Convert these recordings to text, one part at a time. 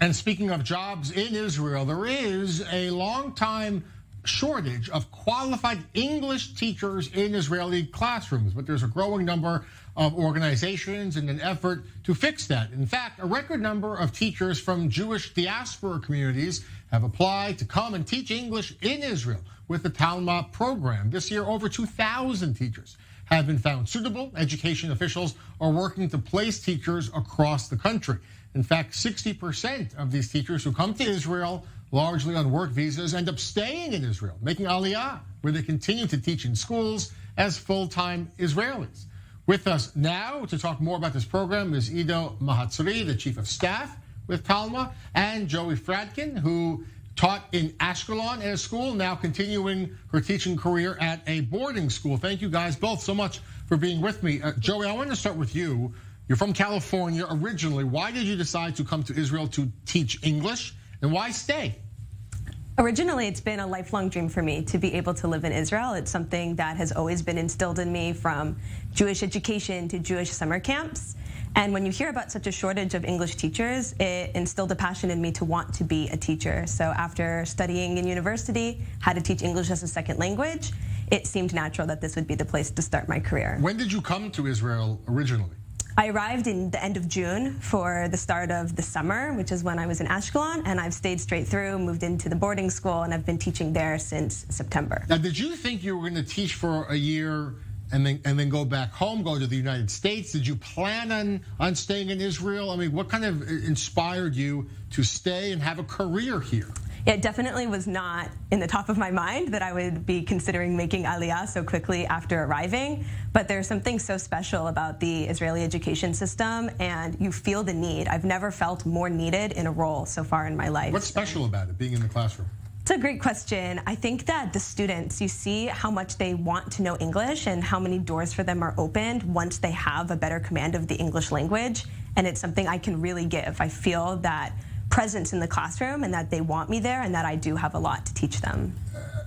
And speaking of jobs in Israel, there is a long-time shortage of qualified English teachers in Israeli classrooms, but there's a growing number of organizations in an effort to fix that. In fact, a record number of teachers from Jewish diaspora communities have applied to come and teach English in Israel with the TALMA program. This year, over 2,000 teachers have been found suitable. Education officials are working to place teachers across the country. In fact, 60% of these teachers who come to Israel, largely on work visas, end up staying in Israel, making aliyah, where they continue to teach in schools as full-time Israelis. With us now to talk more about this program is Mahatzri, the chief of staff with TALMA, and Joey Fradkin, who taught in Ashkelon at a school, now continuing her teaching career at a boarding school. Thank you guys both so much for being with me. Joey, I want to start with you. You're from California originally. Why did you decide to come to Israel to teach English, and why stay? Originally, it's been a lifelong dream for me to be able to live in Israel. It's something that has always been instilled in me, from Jewish education to Jewish summer camps. And when you hear about such a shortage of English teachers, it instilled a passion in me to want to be a teacher. So after studying in university how to teach English as a second language, it seemed natural that this would be the place to start my career. When did you come to Israel originally? I arrived in the end of June for the start of the summer, which is when I was in Ashkelon, and I've stayed straight through, moved into the boarding school, and I've been teaching there since September. Now, did you think you were going to teach for a year and then go back home, go to the United States? Did you plan on staying in Israel? I mean, what kind of inspired you to stay and have a career here? It definitely was not in the top of my mind that I would be considering making aliyah so quickly after arriving. But there's something so special about the Israeli education system, and you feel the need. I've never felt more needed in a role so far in my life. What's special about it, being in the classroom? It's a great question. I think that the students, you see how much they want to know English and how many doors for them are opened once they have a better command of the English language. And it's something I can really give. I feel that presence in the classroom, and that they want me there, and that I do have a lot to teach them.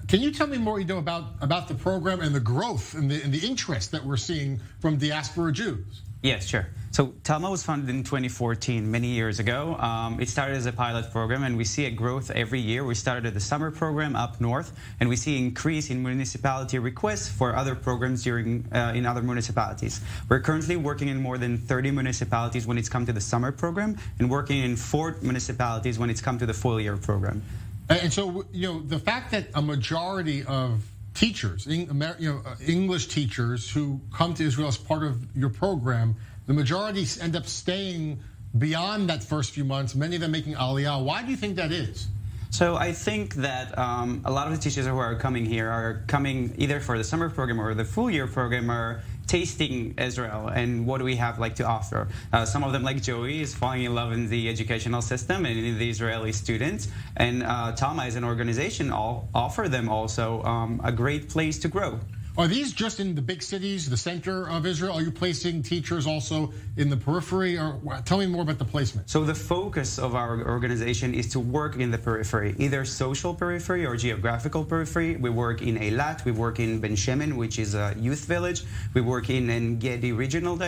Can you tell me more, about the program and the growth and the interest that we're seeing from diaspora Jews? Yes, sure. So TALMA was founded in 2014, many years ago. It started as a pilot program, and we see a growth every year. We started at the summer program up north, and we see increase in municipality requests for other programs in other municipalities. We're currently working in more than 30 municipalities when it's come to the summer program, and working in 4 municipalities when it's come to the full year program. And so, the fact that a majority of teachers, English teachers who come to Israel as part of your program, the majority end up staying beyond that first few months, many of them making aliyah. Why do you think that is? So I think that a lot of the teachers who are coming here are coming either for the summer program or the full year program, are tasting Israel and what do we have to offer. Some of them, like Joey, is falling in love in the educational system and in the Israeli students. And TALMA as an organization offer them also a great place to grow. Are these just in the big cities, the center of Israel? Are you placing teachers also in the periphery? Or tell me more about the placement. So the focus of our organization is to work in the periphery, either social periphery or geographical periphery. We work in Eilat, we work in Ben Shemen, which is a youth village. We work in Engedi regional,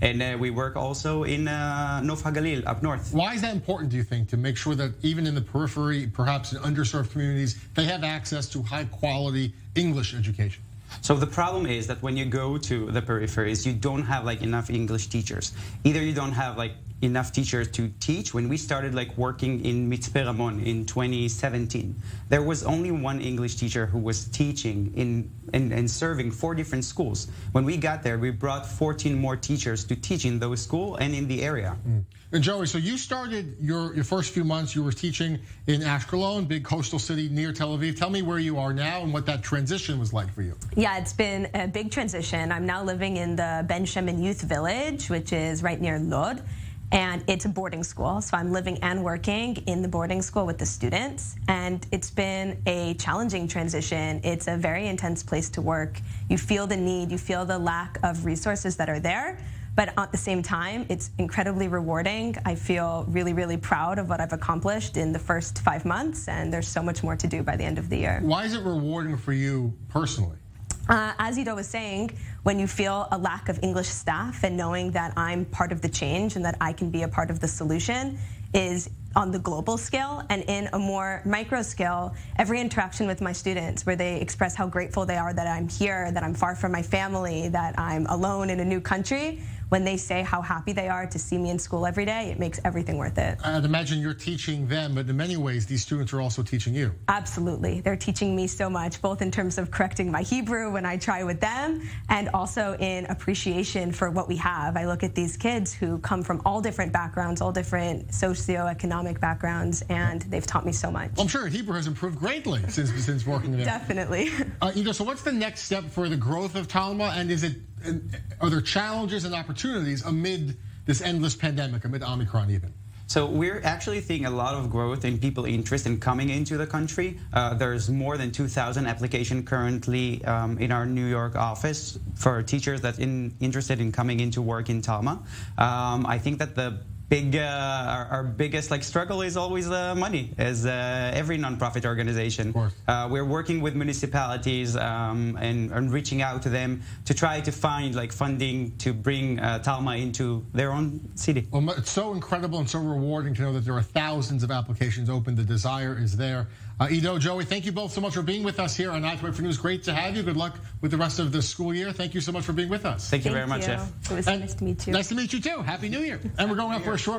and we work also in Nof HaGalil up north. Why is that important, do you think, to make sure that even in the periphery, perhaps in underserved communities, they have access to high quality English education? So the problem is that when you go to the peripheries, you don't have enough English teachers. Either you don't have enough teachers to teach. When we started working in Mitzpe Ramon in 2017, there was only one English teacher who was teaching and serving 4 different schools. When we got there, we brought 14 more teachers to teach in those schools and in the area. And Joey, so you started your first few months, you were teaching in Ashkelon, big coastal city near Tel Aviv. Tell me where you are now and what that transition was like for you. Yeah, it's been a big transition. I'm now living in the Ben Shemen Youth Village, which is right near Lod. And it's a boarding school, so I'm living and working in the boarding school with the students. And it's been a challenging transition. It's a very intense place to work. You feel the need, you feel the lack of resources that are there. But at the same time, it's incredibly rewarding. I feel really, really proud of what I've accomplished in the first 5 months, and there's so much more to do by the end of the year. Why is it rewarding for you personally? As Ido was saying, when you feel a lack of English staff and knowing that I'm part of the change and that I can be a part of the solution, is on the global scale, and in a more micro scale, every interaction with my students where they express how grateful they are that I'm here, that I'm far from my family, that I'm alone in a new country, when they say how happy they are to see me in school every day, it makes everything worth it. I'd imagine you're teaching them, but in many ways, these students are also teaching you. Absolutely. They're teaching me so much, both in terms of correcting my Hebrew when I try with them, and also in appreciation for what we have. I look at these kids who come from all different backgrounds, all different socioeconomic backgrounds, and they've taught me so much. Well, I'm sure Hebrew has improved greatly since working there. Definitely. So what's the next step for the growth of TALMA, and are there challenges and opportunities amid this endless pandemic, amid Omicron even? So we're actually seeing a lot of growth in people interest in coming into the country. There's more than 2,000 applications currently in our New York office for teachers that interested in coming into work in TALMA. I think that our biggest struggle is always money, as every nonprofit organization. We're working with municipalities and reaching out to them to try to find funding to bring TALMA into their own city. Well, it's so incredible and so rewarding to know that there are thousands of applications open. The desire is there. Ido, Joey, thank you both so much for being with us here on i24 News. Great to have you. Good luck with the rest of the school year. Thank you so much for being with us. Thank you very much, Jeff. It was nice to meet you. Nice to meet you too. Happy New Year. And we're going up for a short